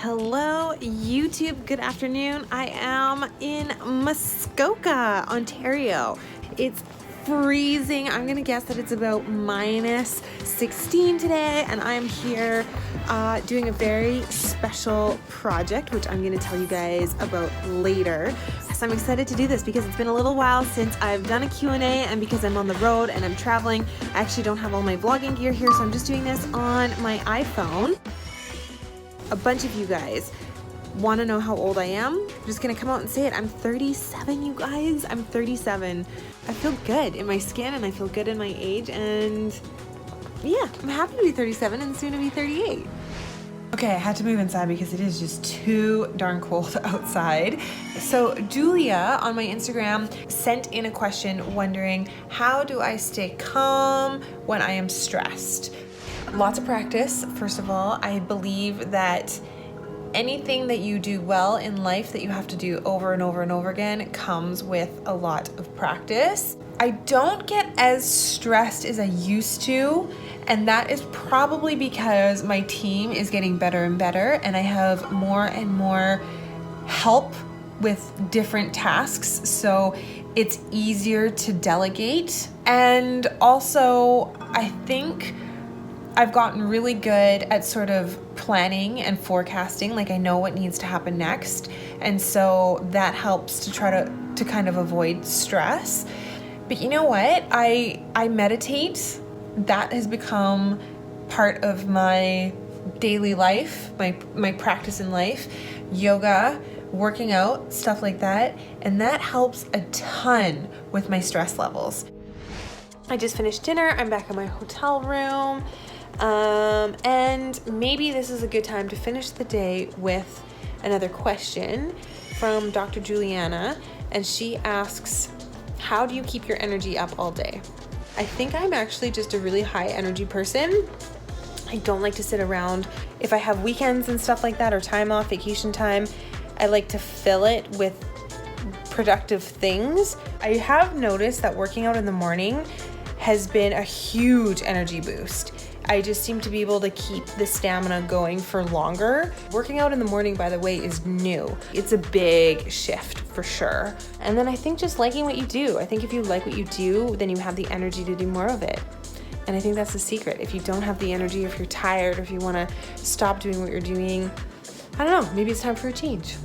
Hello YouTube, good afternoon. I am in Muskoka, Ontario. It's freezing. I'm gonna guess that it's about minus 16 today, and I'm here doing a very special project, which I'm gonna tell you guys about later. So I'm excited to do this because it's been a little while since I've done a Q&A, and because I'm on the road and I'm traveling, I actually don't have all my vlogging gear here, so I'm just doing this on my iPhone. A bunch of you guys want to know how old I am. I'm just gonna come out and say it. I'm 37, you guys. I'm 37. I feel good in my skin and I feel good in my age, and yeah, I'm happy to be 37 and soon to be 38. Okay, I had to move inside because it is just too darn cold outside. So Julia on my Instagram sent in a question wondering, how do I stay calm when I am stressed? Lots of practice. First of all, I believe that anything that you do well in life that you have to do over and over and over again comes with a lot of practice. I don't get as stressed as I used to, and that is probably because my team is getting better and better, and I have more and more help with different tasks, so it's easier to delegate. And also, I think I've gotten really good at sort of planning and forecasting, like I know what needs to happen next. And so that helps to try to kind of avoid stress. But you know what? I meditate. That has become part of my daily life, my practice in life. Yoga, working out, stuff like that. And that helps a ton with my stress levels. I just finished dinner. I'm back in my hotel room. And maybe this is a good time to finish the day with another question from Dr. Juliana, and she asks, how do you keep your energy up all day? I think I'm actually just a really high energy person. I don't like to sit around. If I have weekends and stuff like that, or time off, vacation time, I like to fill it with productive things. I have noticed that working out in the morning has been a huge energy boost. I just seem to be able to keep the stamina going for longer. Working out in the morning, by the way, is new. It's a big shift for sure. And then I think just liking what you do. I think if you like what you do, then you have the energy to do more of it. And I think that's the secret. If you don't have the energy, if you're tired, or if you want to stop doing what you're doing, I don't know, maybe it's time for a change.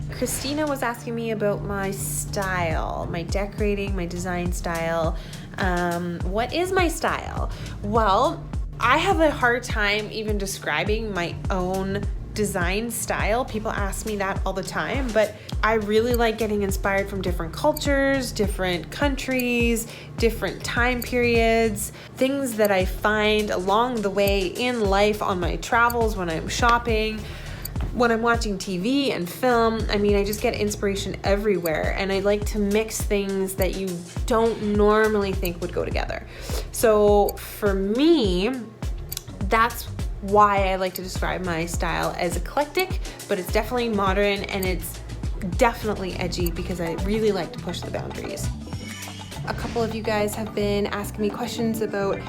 Christina was asking me about my style, my decorating, my design style. What is my style? Well, I have a hard time even describing my own design style. People ask me that all the time, but I really like getting inspired from different cultures, different countries, different time periods, things that I find along the way in life, on my travels, when I'm shopping, when I'm watching TV and film. I mean, I just get inspiration everywhere, and I like to mix things that you don't normally think would go together. So for me, that's why I like to describe my style as eclectic, but it's definitely modern, and it's definitely edgy because I really like to push the boundaries. A couple of you guys have been asking me questions about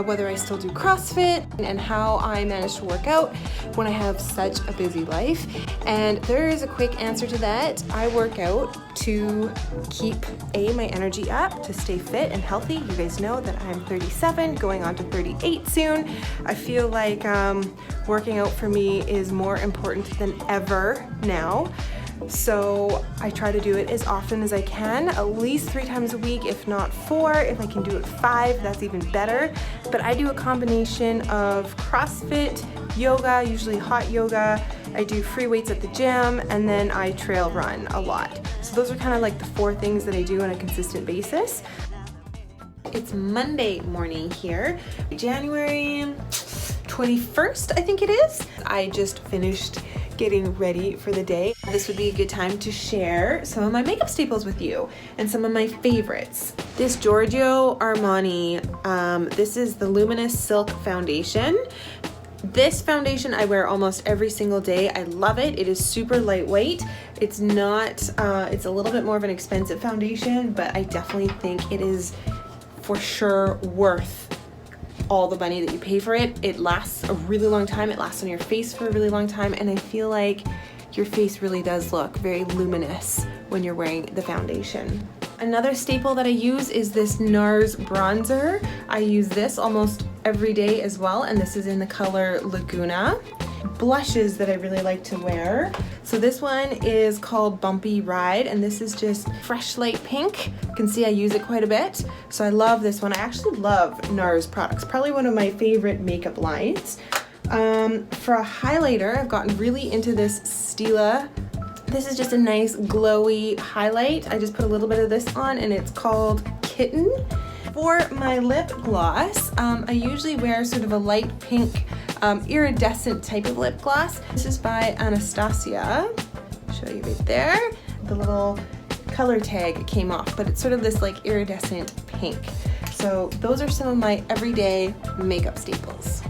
whether I still do CrossFit and how I manage to work out when I have such a busy life. And there is a quick answer to that. I work out to keep my energy up, to stay fit and healthy. You guys know that I'm 37, going on to 38 soon. I feel like working out for me is more important than ever now. So I try to do it as often as I can, at least 3 times a week, if not 4. If I can do it 5, that's even better. But I do a combination of CrossFit, yoga, usually hot yoga. I do free weights at the gym, and then I trail run a lot. So those are kind of like the 4 things that I do on a consistent basis. It's Monday morning here, January 21st, I think it is. I just finished getting ready for the day. This would be a good time to share some of my makeup staples with you and some of my favorites. This Giorgio Armani, this is the Luminous Silk Foundation. This foundation I wear almost every single day. I love it. It is super lightweight. It's not, it's a little bit more of an expensive foundation, but I definitely think it is for sure worth all the money that you pay for it. It lasts a really long time. It lasts on your face for a really long time. And I feel like your face really does look very luminous when you're wearing the foundation. Another staple that I use is this NARS bronzer. I use this almost every day as well, and this is in the color Laguna. Blushes that I really like to wear. So this one is called Bumpy Ride, and this is just fresh light pink. You can see I use it quite a bit. So I love this one. I actually love NARS products, probably one of my favorite makeup lines. For a highlighter, I've gotten really into this Stila. This is just a nice glowy highlight. I just put a little bit of this on, and it's called Kitten. For my lip gloss, I usually wear sort of a light pink iridescent type of lip gloss. This is by Anastasia. I'll show you right there. The little color tag came off, but it's sort of this like iridescent pink. So those are some of my everyday makeup staples.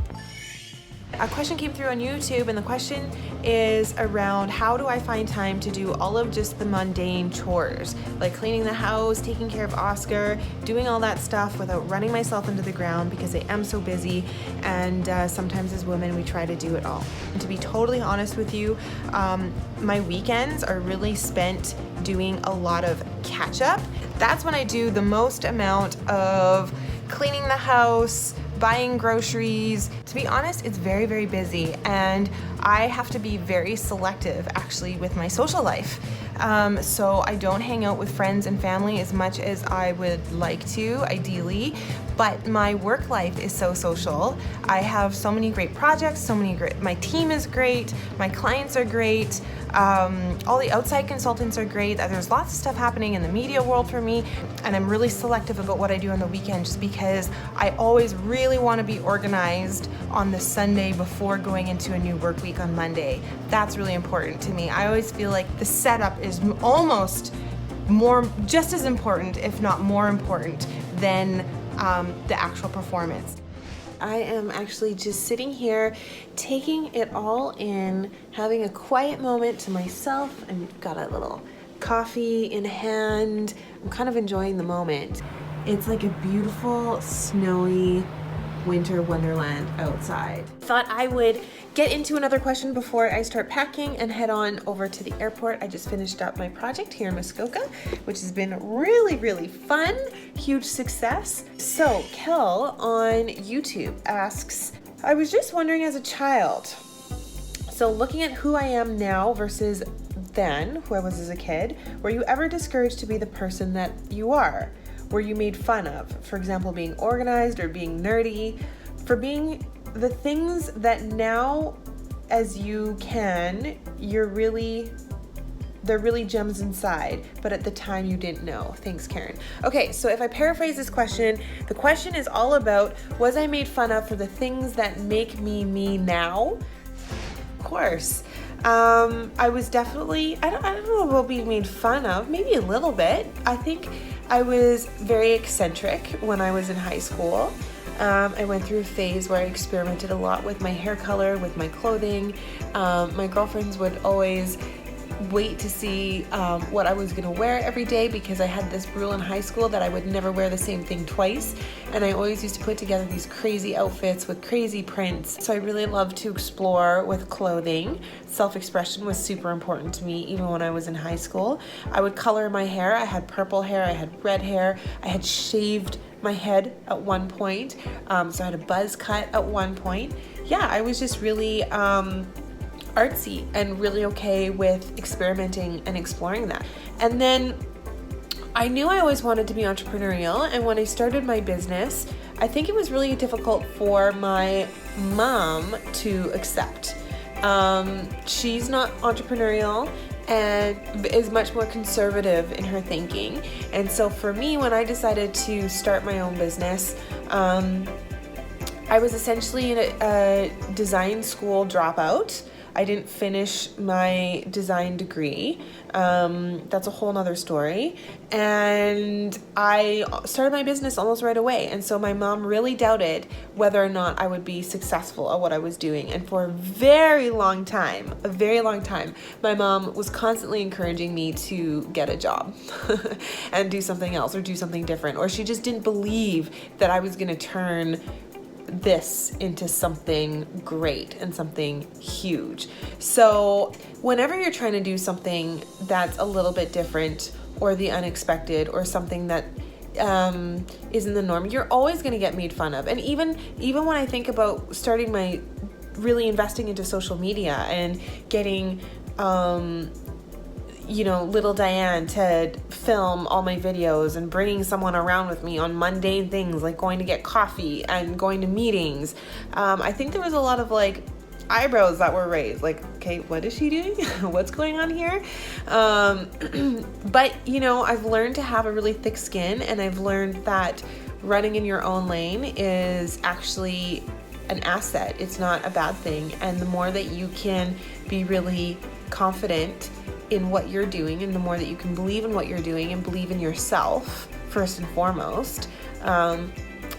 A question came through on YouTube, and the question is around how do I find time to do all of just the mundane chores, like cleaning the house, taking care of Oscar, doing all that stuff without running myself into the ground because I am so busy, and sometimes as women we try to do it all. And to be totally honest with you, my weekends are really spent doing a lot of catch up. That's when I do the most amount of cleaning the house, buying groceries. To be honest, it's very, very busy, and I have to be very selective actually with my social life. So I don't hang out with friends and family as much as I would like to, ideally, but my work life is so social. I have so many great projects, my team is great, my clients are great, all the outside consultants are great. There's lots of stuff happening in the media world for me, and I'm really selective about what I do on the weekend just because I always really want to be organized on the Sunday before going into a new work week on Monday. That's really important to me. I always feel like the setup is almost just as important, if not more important, than the actual performance. I am actually just sitting here, taking it all in, having a quiet moment to myself. I've got a little coffee in hand. I'm kind of enjoying the moment. It's like a beautiful, snowy winter wonderland outside. Thought I would get into another question before I start packing and head on over to the airport. I just finished up my project here in Muskoka, which has been really, really fun, huge success. So Kel on YouTube asks, I was just wondering as a child, so looking at who I am now versus then, who I was as a kid, were you ever discouraged to be the person that you are? Were you made fun of? For example, being organized or being nerdy, for being the things that now as you can, they're really gems inside, but at the time you didn't know. Thanks, Karin. Okay, so if I paraphrase this question, the question is all about, was I made fun of for the things that make me me now? Of course. I was definitely, I don't know about being made fun of, maybe a little bit. I think I was very eccentric when I was in high school. I went through a phase where I experimented a lot with my hair color, with my clothing. My girlfriends would always wait to see what I was gonna wear every day because I had this rule in high school that I would never wear the same thing twice, and I always used to put together these crazy outfits with crazy prints. So I really loved to explore with clothing. Self-expression was super important to me even when I was in high school. I would color my hair. I had purple hair, I had red hair, I had shaved my head at one point, so I had a buzz cut at one point. Yeah, I was just really artsy and really okay with experimenting and exploring that. And then I knew I always wanted to be entrepreneurial, and when I started my business, I think it was really difficult for my mom to accept. She's not entrepreneurial and is much more conservative in her thinking. And so for me, when I decided to start my own business, I was essentially in a design school dropout. I didn't finish my design degree. That's a whole nother story. And I started my business almost right away. And so my mom really doubted whether or not I would be successful at what I was doing. And for a very long time, my mom was constantly encouraging me to get a job and do something else or do something different. Or she just didn't believe that I was going to turn this into something great and something huge. So whenever you're trying to do something that's a little bit different or the unexpected or something that isn't the norm, you're always going to get made fun of. And even when I think about starting really investing into social media and getting little Diane to film all my videos and bringing someone around with me on mundane things like going to get coffee and going to meetings, I think there was a lot of like eyebrows that were raised, like, okay, what is she doing? What's going on here? But I've learned to have a really thick skin, and I've learned that running in your own lane is actually an asset. It's not a bad thing. And the more that you can be really confident in what you're doing, and the more that you can believe in what you're doing and believe in yourself first and foremost,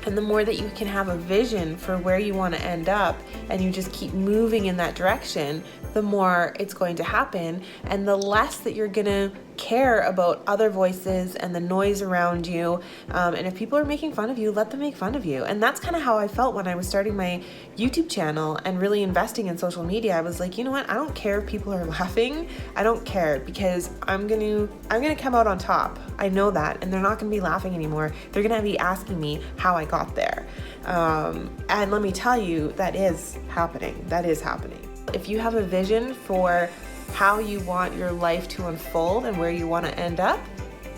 and the more that you can have a vision for where you want to end up, and you just keep moving in that direction, the more it's going to happen, and the less that you're gonna care about other voices and the noise around you. And if people are making fun of you, let them make fun of you. And that's kind of how I felt when I was starting my YouTube channel and really investing in social media. I was like, you know what? I don't care if people are laughing. I don't care, because I'm gonna come out on top. I know that, and they're not gonna be laughing anymore. They're gonna be asking me how I got there. And let me tell you, that is happening. That is happening. If you have a vision for how you want your life to unfold and where you want to end up,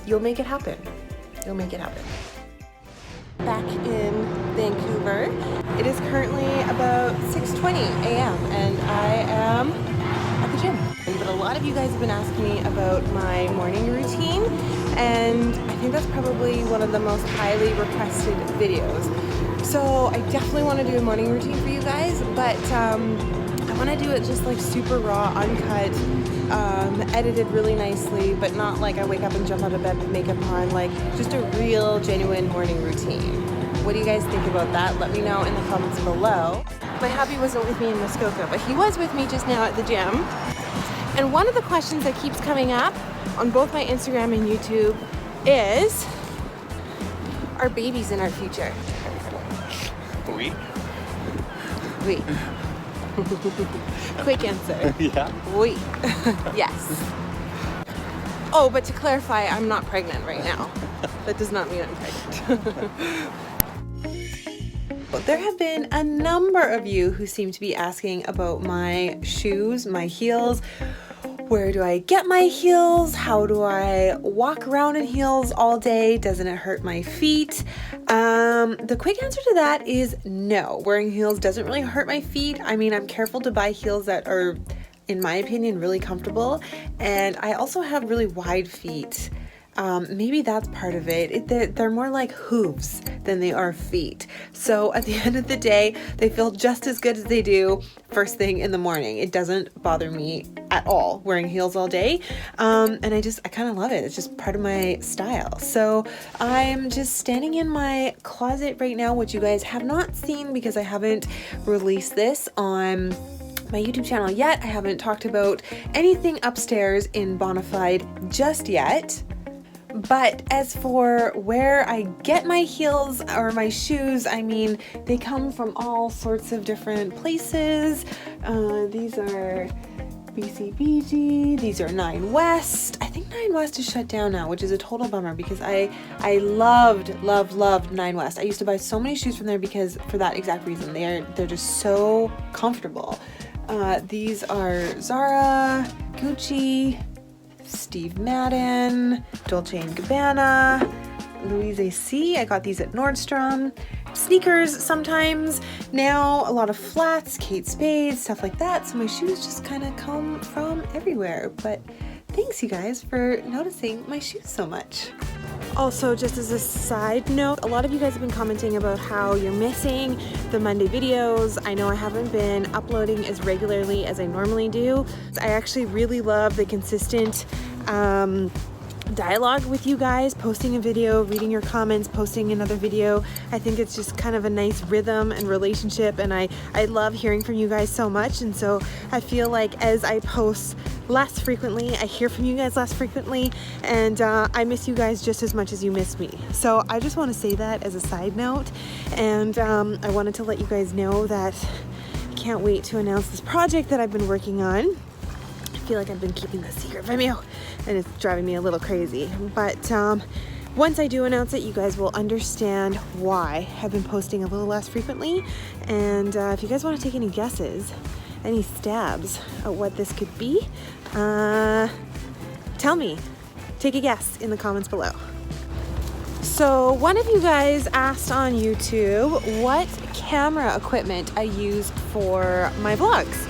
you'll make it happen. You'll make it happen. Back in Vancouver, it is currently about 6:20 a.m. and I am at the gym. But a lot of you guys have been asking me about my morning routine, and I think that's probably one of the most highly requested videos. So I definitely want to do a morning routine for you guys, but I want to do it just like super raw, uncut, edited really nicely, but not like I wake up and jump out of bed with makeup on, like just a real, genuine morning routine. What do you guys think about that? Let me know in the comments below. My hubby wasn't with me in Muskoka, but he was with me just now at the gym. And one of the questions that keeps coming up on both my Instagram and YouTube is, are babies in our future? Oui. Oui. Quick answer. Yeah. Oui. Yes. Oh, but to clarify, I'm not pregnant right now. That does not mean I'm pregnant. There have been a number of you who seem to be asking about my shoes, my heels. Where do I get my heels? How do I walk around in heels all day? Doesn't it hurt my feet? The quick answer to that is no. Wearing heels doesn't really hurt my feet. I mean, I'm careful to buy heels that are, in my opinion, really comfortable. And I also have really wide feet. Maybe that's part of it. They're more like hooves than they are feet. So at the end of the day, they feel just as good as they do first thing in the morning. It doesn't bother me at all wearing heels all day. And I kind of love it. It's just part of my style. So I'm just standing in my closet right now, which you guys have not seen because I haven't released this on my YouTube channel yet. I haven't talked about anything upstairs in Bonafide just yet. But as for where I get my heels or my shoes, I mean, they come from all sorts of different places. These are BCBG, these are Nine West. I think Nine West is shut down now, which is a total bummer because I loved Nine West. I used to buy so many shoes from there because for that exact reason. They're just so comfortable. These are Zara, Gucci, Steve Madden, Dolce & Gabbana, Louise AC. I got these at Nordstrom. Sneakers sometimes. Now a lot of flats, Kate Spade, stuff like that. So my shoes just kind of come from everywhere. But thanks you guys for noticing my shoes so much. Also, just as a side note, a lot of you guys have been commenting about how you're missing the Monday videos. I know I haven't been uploading as regularly as I normally do. I actually really love the consistent dialogue with you guys, posting a video, reading your comments, posting another video. I think it's just kind of a nice rhythm and relationship, and I love hearing from you guys so much. And so I feel like as I post less frequently, I hear from you guys less frequently, and I miss you guys just as much as you miss me. So I just want to say that as a side note, and I wanted to let you guys know that I can't wait to announce this project that I've been working on. I feel like I've been keeping this secret from you, and it's driving me a little crazy. But once I do announce it, you guys will understand why I've been posting a little less frequently. And if you guys want to take any guesses, any stabs at what this could be, tell me. Take a guess in the comments below. So one of you guys asked on YouTube what camera equipment I use for my vlogs.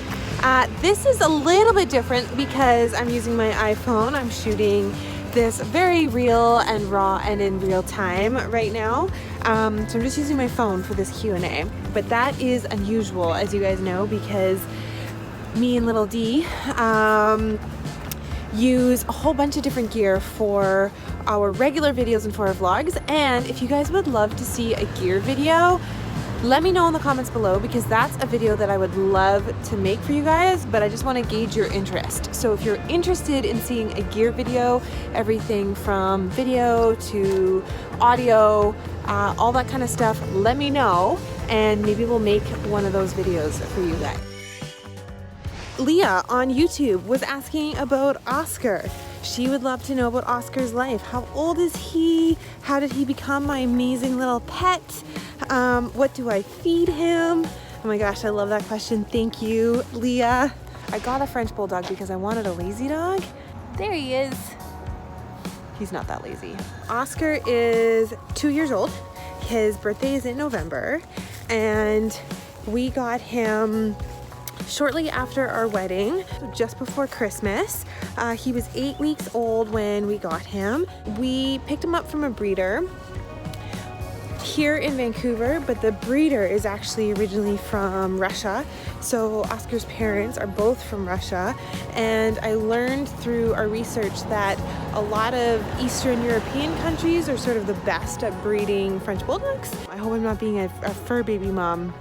This is a little bit different because I'm using my iPhone. I'm shooting this very real and raw and in real time right now. So I'm just using my phone for this Q&A. But that is unusual, as you guys know, because me and little D use a whole bunch of different gear for our regular videos and for our vlogs. And if you guys would love to see a gear video, let me know in the comments below, because that's a video that I would love to make for you guys, but I just want to gauge your interest. So if you're interested in seeing a gear video, everything from video to audio, all that kind of stuff, let me know, and maybe we'll make one of those videos for you guys. Leah on YouTube was asking about Oscar. She would love to know about Oscar's life. How old is he? How did he become my amazing little pet? What do I feed him? Oh my gosh, I love that question. Thank you, Leah. I got a French Bulldog because I wanted a lazy dog. There he is. He's not that lazy. Oscar is 2 years old. His birthday is in November, and we got him shortly after our wedding, just before Christmas. He was 8 weeks old when we got him. We picked him up from a breeder here in Vancouver, but the breeder is actually originally from Russia. So Oscar's parents are both from Russia, and I learned through our research that a lot of Eastern European countries are sort of the best at breeding French Bulldogs. I hope I'm not being a fur baby mom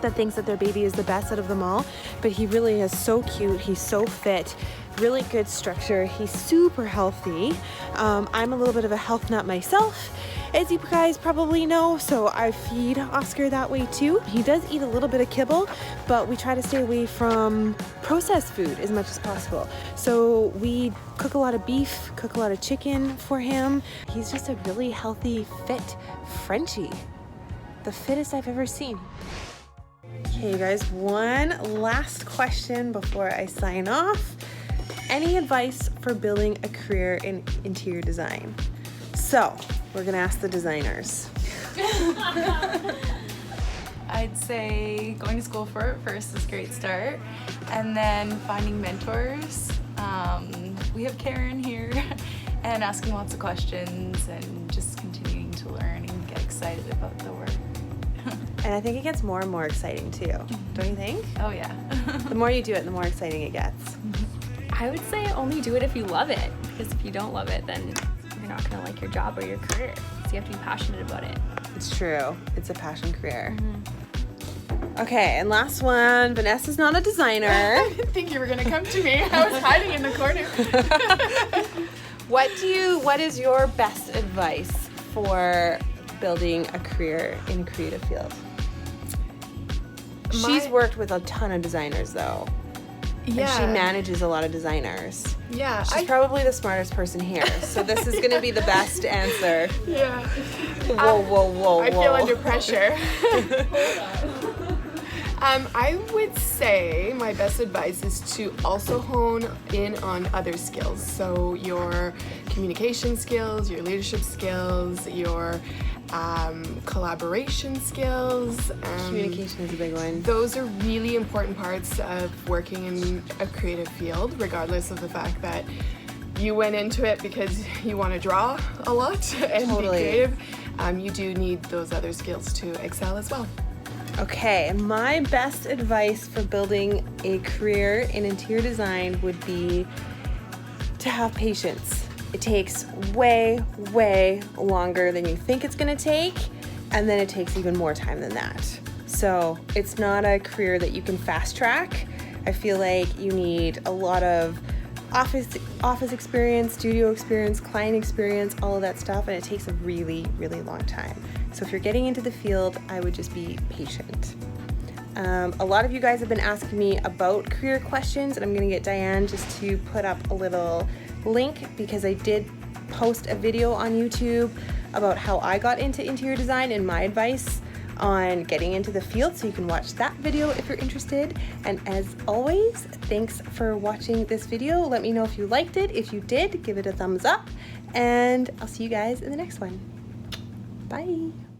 that thinks that their baby is the best out of them all, but he really is so cute. He's so fit, really good structure. He's super healthy. I'm a little bit of a health nut myself, as you guys probably know, so I feed Oscar that way too. He does eat a little bit of kibble, but we try to stay away from processed food as much as possible. So we cook a lot of beef, cook a lot of chicken for him. He's just a really healthy, fit Frenchie. The fittest I've ever seen. Okay guys, one last question before I sign off. Any advice for building a career in interior design? So, we're gonna ask the designers. I'd say going to school for it first is a great start, and then finding mentors. We have Karin here, and asking lots of questions and just continuing to learn and get excited about the work. And I think it gets more and more exciting too, don't you think? Oh yeah. The more you do it, the more exciting it gets. I would say only do it if you love it, because if you don't love it, then you're not gonna like your job or your career. So you have to be passionate about it. It's true. It's a passion career. Okay, and last one. Vanessa's not a designer. I didn't think you were gonna come to me. I was hiding in the corner. What is your best advice for building a career in a creative field? She's worked with a ton of designers though. Yeah. And she manages a lot of designers. Yeah. She's probably the smartest person here, so this is gonna be the best answer. Yeah. Whoa. I feel under pressure. I would say my best advice is to also hone in on other skills. So your communication skills, your leadership skills, your collaboration skills. Communication is a big one. Those are really important parts of working in a creative field, regardless of the fact that you went into it because you want to draw a lot and be creative. You do need those other skills to excel as well. Okay, my best advice for building a career in interior design would be to have patience. It takes way, way longer than you think it's gonna take, and then it takes even more time than that. So it's not a career that you can fast track. I feel like you need a lot of office experience, studio experience, client experience, all of that stuff, and it takes a really, really long time. So if you're getting into the field, I would just be patient. A lot of you guys have been asking me about career questions, and I'm gonna get Diane just to put up a little link because I did post a video on YouTube about how I got into interior design and my advice on getting into the field, so you can watch that video if you're interested. And as always, thanks for watching this video. Let me know if you liked it. If you did, give it a thumbs up, and I'll see you guys in the next one. Bye.